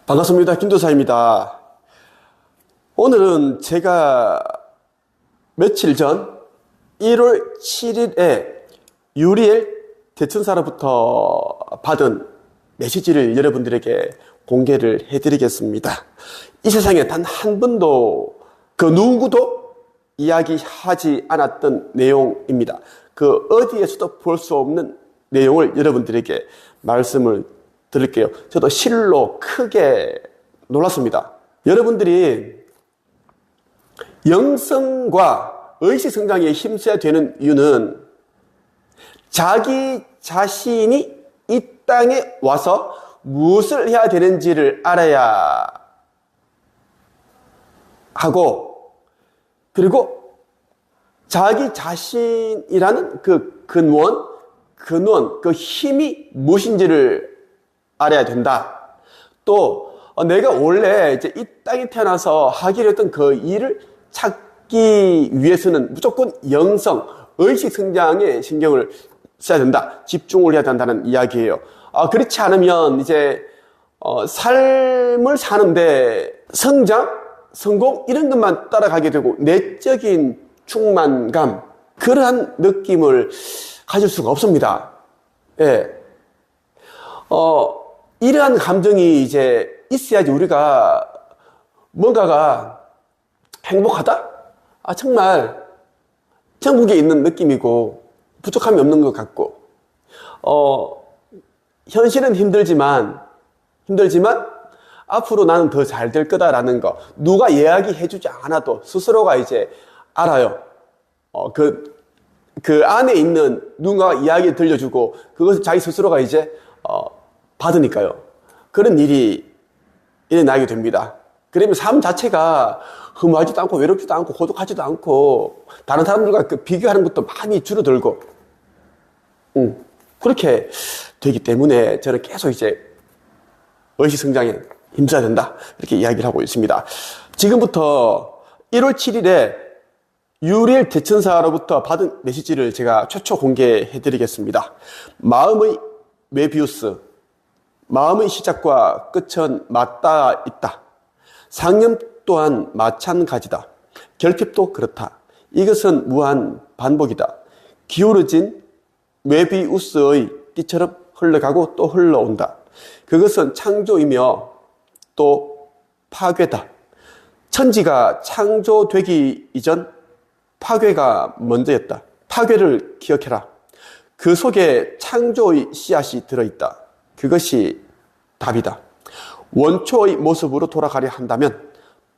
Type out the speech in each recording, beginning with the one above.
반갑습니다. 김도사입니다. 오늘은 제가 며칠 전 1월 7일에 유리엘 대천사로부터 받은 메시지를 여러분들에게 공개를 해드리겠습니다. 이 세상에 단 한 번도 그 누구도 이야기하지 않았던 내용입니다. 그 어디에서도 볼 수 없는 내용을 여러분들에게 말씀을 드릴게요. 저도 실로 크게 놀랐습니다. 여러분들이 영성과 의식 성장에 힘써야 되는 이유는 자기 자신이 이 땅에 와서 무엇을 해야 되는지를 알아야 하고, 그리고 자기 자신이라는 그 근원, 그 힘이 무엇인지를 알아야 된다. 또 내가 원래 이제 이 땅에 태어나서 하기로 했던 그 일을 찾기 위해서는 무조건 영성, 의식 성장에 신경을 써야 된다. 집중을 해야 된다는 이야기예요. 그렇지 않으면 이제 삶을 사는데 성장, 성공 이런 것만 따라가게 되고 내적인 충만감, 그러한 느낌을 가질 수가 없습니다. 예. 이러한 감정이 이제 있어야지 우리가 뭔가가 행복하다? 정말 천국에 있는 느낌이고 부족함이 없는 것 같고, 현실은 힘들지만 앞으로 나는 더 잘 될 거다라는 거, 누가 이야기해주지 않아도 스스로가 이제 알아요. 그 안에 있는 누군가 이야기 들려주고 그것을 자기 스스로가 이제 받으니까요. 그런 일이 일어나게 됩니다. 그러면 삶 자체가 허무하지도 않고 외롭지도 않고 고독하지도 않고 다른 사람들과 비교하는 것도 많이 줄어들고 그렇게 되기 때문에 저는 계속 이제 의식 성장에 힘써야 된다, 이렇게 이야기를 하고 있습니다. 지금부터 1월 7일에 유리엘 대천사로부터 받은 메시지를 제가 최초 공개해 드리겠습니다. 마음의 메비우스, 마음의 시작과 끝은 맞닿아 있다. 상념 또한 마찬가지다. 결핍도 그렇다. 이것은 무한 반복이다. 기울어진 메비우스의 띠처럼 흘러가고 또 흘러온다. 그것은 창조이며 또 파괴다. 천지가 창조되기 이전 파괴가 먼저였다. 파괴를 기억해라. 그 속에 창조의 씨앗이 들어있다. 그것이 답이다. 원초의 모습으로 돌아가려 한다면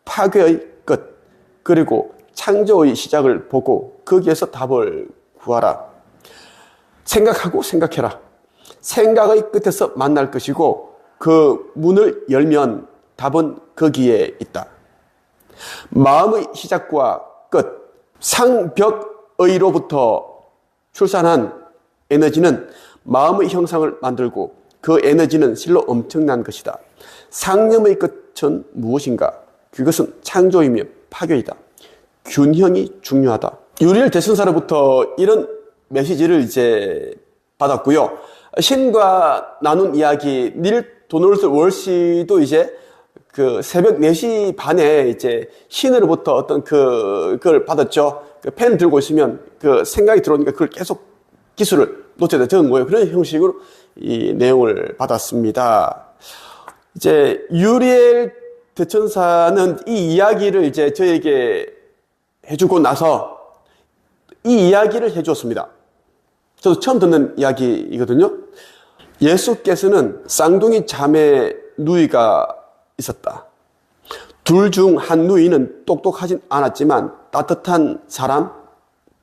파괴의 끝, 그리고 창조의 시작을 보고 거기에서 답을 구하라. 생각하고 생각해라. 생각의 끝에서 만날 것이고 그 문을 열면 답은 거기에 있다. 마음의 시작과 끝, 상벽의로부터 출산한 에너지는 마음의 형상을 만들고 그 에너지는 실로 엄청난 것이다. 상념의 끝은 무엇인가? 그것은 창조이며 파괴이다. 균형이 중요하다. 유리엘 대천사로부터 이런 메시지를 이제 받았고요. 신과 나눈 이야기, 닐 도널드 월시도 이제 그 새벽 4시 반에 이제 신으로부터 어떤 그걸 받았죠. 그 펜 들고 있으면 그 생각이 들어오니까 그걸 계속 기술을 노트에다 적은 거예요. 그런 형식으로 이 내용을 받았습니다. 이제 유리엘 대천사는 이 이야기를 이제 저에게 해주고 나서 이 이야기를 해주었습니다. 저도 처음 듣는 이야기이거든요. 예수께서는 쌍둥이 자매 누이가 있었다. 둘 중 한 누이는 똑똑하진 않았지만 따뜻한 사람,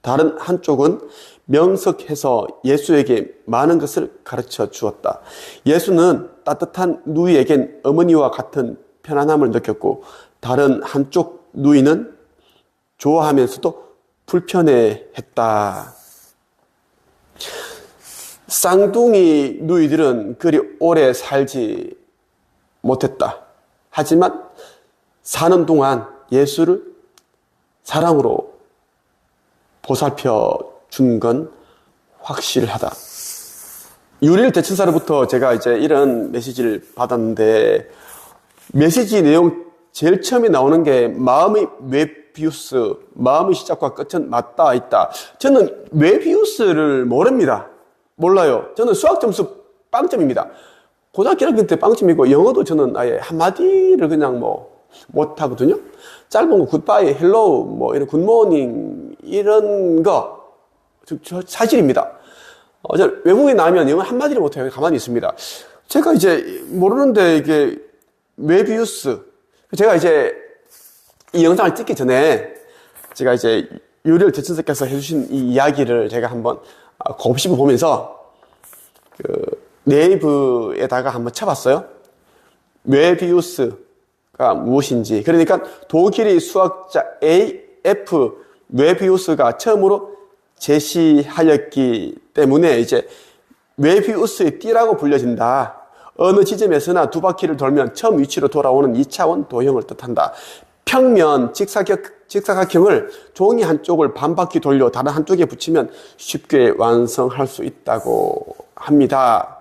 다른 한쪽은 명석해서 예수에게 많은 것을 가르쳐 주었다. 예수는 따뜻한 누이에겐 어머니와 같은 편안함을 느꼈고 다른 한쪽 누이는 좋아하면서도 불편해했다. 쌍둥이 누이들은 그리 오래 살지 못했다. 하지만 사는 동안 예수를 사랑으로 보살펴 준 건 확실하다. 유리엘 대천사로부터 제가 이제 이런 메시지를 받았는데 메시지 내용 제일 처음에 나오는 게 마음의 웨비우스, 마음의 시작과 끝은 맞닿아 있다. 저는 웨비우스를 모릅니다. 몰라요. 저는 수학 점수 빵점입니다. 고등학교 1학년 때 빵점이고 영어도 저는 아예 한마디를 그냥 뭐 못하거든요. 짧은 거 굿바이, 헬로우, 뭐 이런 굿모닝 이런 거 사실입니다. 저는 외국에 나면 영어 한마디를 못해요. 가만히 있습니다. 제가 이제 모르는데 이게 웨비우스, 제가 이제 이 영상을 찍기 전에 제가 이제 유리엘 대천사께서 해주신 이 이야기를 제가 한번 곱씹어 보면서 그 네이버에다가 한번 쳐봤어요. 웨비우스가 무엇인지. 그러니까 독일의 수학자 A.F. 웨비우스가 처음으로 제시하였기 때문에 이제 웨비우스의 띠라고 불려진다. 어느 지점에서나 두 바퀴를 돌면 처음 위치로 돌아오는 2차원 도형을 뜻한다. 평면 직사각형을 종이 한쪽을 반 바퀴 돌려 다른 한쪽에 붙이면 쉽게 완성할 수 있다고 합니다.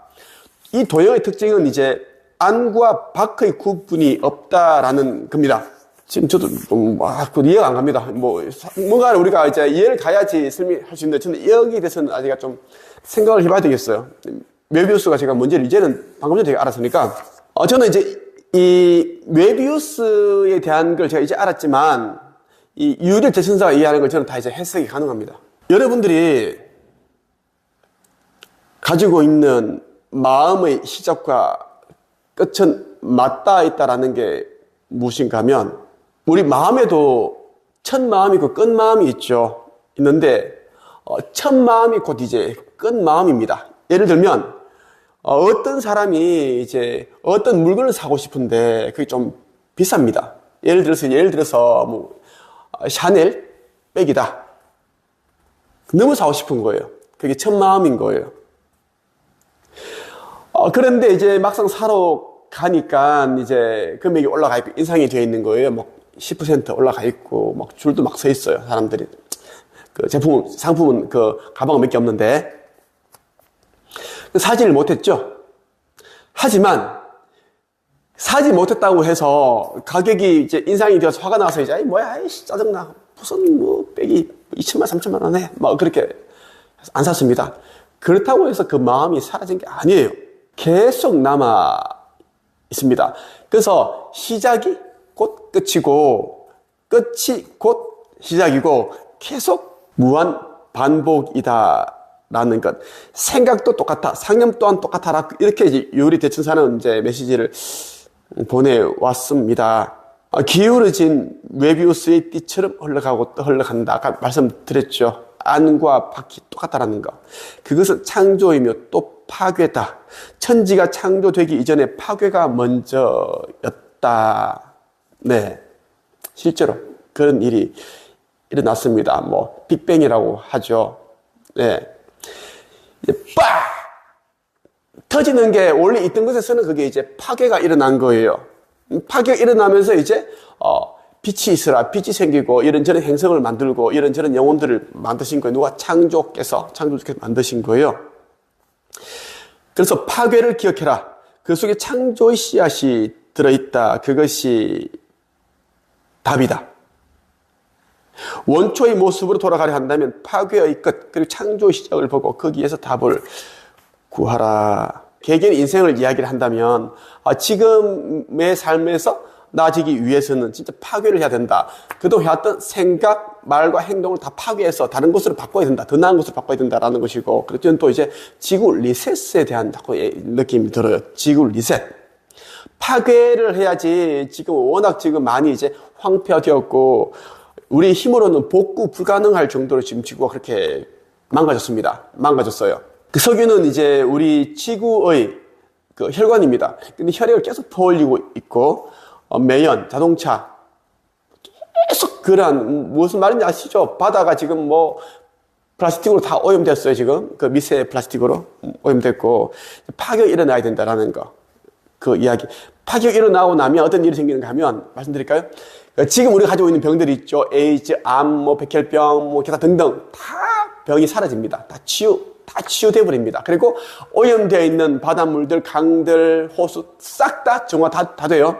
이 도형의 특징은 이제 안과 밖의 구분이 없다라는 겁니다. 지금 저도 이해가 안 갑니다. 뭔가 우리가 이제 이해를 가야지 설명할 수 있는데 저는 여기에 대해서는 아직 좀 생각을 해봐야 되겠어요. 웨비우스가 제가 뭔지를 이제는 방금 전에 알았으니까 저는 이제 이 웨비우스에 대한 걸 제가 이제 알았지만 이 유리엘 대천사가 이해하는 걸 저는 다 이제 해석이 가능합니다. 여러분들이 가지고 있는 마음의 시작과 끝은 맞닿아 있다라는 게 무엇인가 하면 우리 마음에도 첫 마음이 있고 끝 마음이 있는데 첫 마음이 곧 이제 끝 마음입니다. 예를 들면 어떤 사람이 이제 어떤 물건을 사고 싶은데 그게 좀 비쌉니다. 예를 들어서 뭐 샤넬 백이다. 너무 사고 싶은 거예요. 그게 첫 마음인 거예요. 그런데 이제 막상 사러 가니까 이제 금액이 올라가 있고 인상이 되어 있는 거예요. 뭐 10% 올라가 있고 막 줄도 막 서 있어요. 사람들이 그 상품은 그 가방은 몇 개 없는데 사지를 못했죠. 하지만 사지 못했다고 해서 가격이 이제 인상이 되어서 화가 나서 이제 아이씨 짜증나 무슨 뭐 백이 2천만 3천만 원에 막 그렇게 안 샀습니다. 그렇다고 해서 그 마음이 사라진 게 아니에요. 계속 남아 있습니다. 그래서 시작이 곧 끝이고 끝이 곧 시작이고 계속 무한 반복이다라는 것. 생각도 똑같아, 상념 또한 똑같아라. 이렇게 이제 유리 대천사는 이제 메시지를 보내왔습니다. 기울어진 웨비우스의 띠처럼 흘러가고 또 흘러간다. 아까 말씀드렸죠. 안과 밖이 똑같다라는 거. 그것은 창조이며 또 파괴다. 천지가 창조되기 이전에 파괴가 먼저였다. 네. 실제로 그런 일이 일어났습니다. 뭐, 빅뱅이라고 하죠. 네. 빡! 터지는 게 원래 있던 것에서는 그게 이제 파괴가 일어난 거예요. 파괴가 일어나면서 이제, 빛이 있으라, 빛이 생기고, 이런저런 행성을 만들고, 이런저런 영혼들을 만드신 거예요. 누가 창조께서 만드신 거예요. 그래서 파괴를 기억해라. 그 속에 창조의 씨앗이 들어있다. 그것이 답이다. 원초의 모습으로 돌아가려 한다면 파괴의 끝, 그리고 창조의 시작을 보고 거기에서 답을 구하라. 개개인의 인생을 이야기를 한다면 지금의 삶에서 나아지기 위해서는 진짜 파괴를 해야 된다. 그동안 해왔던 생각, 말과 행동을 다 파괴해서 다른 곳으로 바꿔야 된다. 더 나은 곳으로 바꿔야 된다라는 것이고, 그리고 저는 또 이제 지구 리셋에 대한 느낌이 들어요. 지구 리셋. 파괴를 해야지 지금 워낙 지금 많이 이제 황폐화되었고, 우리 힘으로는 복구 불가능할 정도로 지금 지구가 그렇게 망가졌어요. 그 석유는 이제 우리 지구의 그 혈관입니다. 근데 혈액을 계속 퍼올리고 있고, 매연, 자동차, 계속 그러한, 무슨 말인지 아시죠? 바다가 지금 뭐, 플라스틱으로 다 오염됐어요, 지금. 그 미세 플라스틱으로 오염됐고, 파격이 일어나야 된다라는 거. 그 이야기. 파격이 일어나고 나면 어떤 일이 생기는가 하면, 말씀드릴까요? 지금 우리가 가지고 있는 병들이 있죠. 에이즈, 암, 뭐, 백혈병, 뭐, 기타 등등. 다 병이 사라집니다. 다 치유돼 버립니다. 그리고 오염되어 있는 바닷물들, 강들, 호수 싹 다 정화 다 돼요.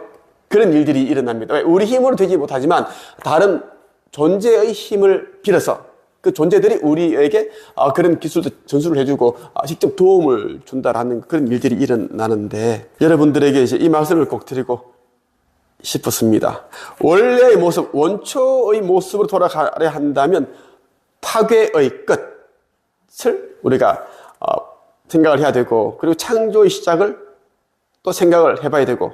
그런 일들이 일어납니다. 왜? 우리 힘으로 되지 못하지만 다른 존재의 힘을 빌어서 그 존재들이 우리에게 그런 기술도 전수를 해주고 직접 도움을 준다라는 그런 일들이 일어나는데, 여러분들에게 이제 이 말씀을 꼭 드리고 싶었습니다. 원래의 모습, 원초의 모습으로 돌아가려 한다면 파괴의 끝을 우리가 생각을 해야 되고, 그리고 창조의 시작을 또 생각을 해봐야 되고,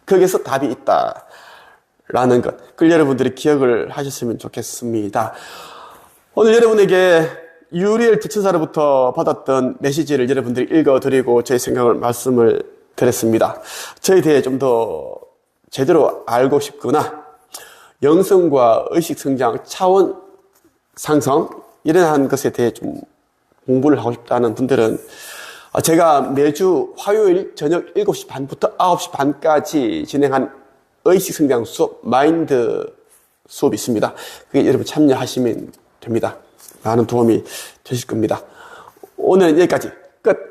거기에서 답이 있다라는 것, 그걸 여러분들이 기억을 하셨으면 좋겠습니다. 오늘 여러분에게 유리엘 대천사로부터 받았던 메시지를 여러분들이 읽어드리고 제 생각을 말씀을 드렸습니다. 저에 대해 좀 더 제대로 알고 싶거나 영성과 의식 성장, 차원 상승 이러한 것에 대해 좀 공부를 하고 싶다는 분들은 제가 매주 화요일 저녁 7시 반부터 9시 반까지 진행한 의식 성장 수업, 마인드 수업이 있습니다. 그게 여러분 참여하시면 됩니다. 많은 도움이 되실 겁니다. 오늘은 여기까지 끝.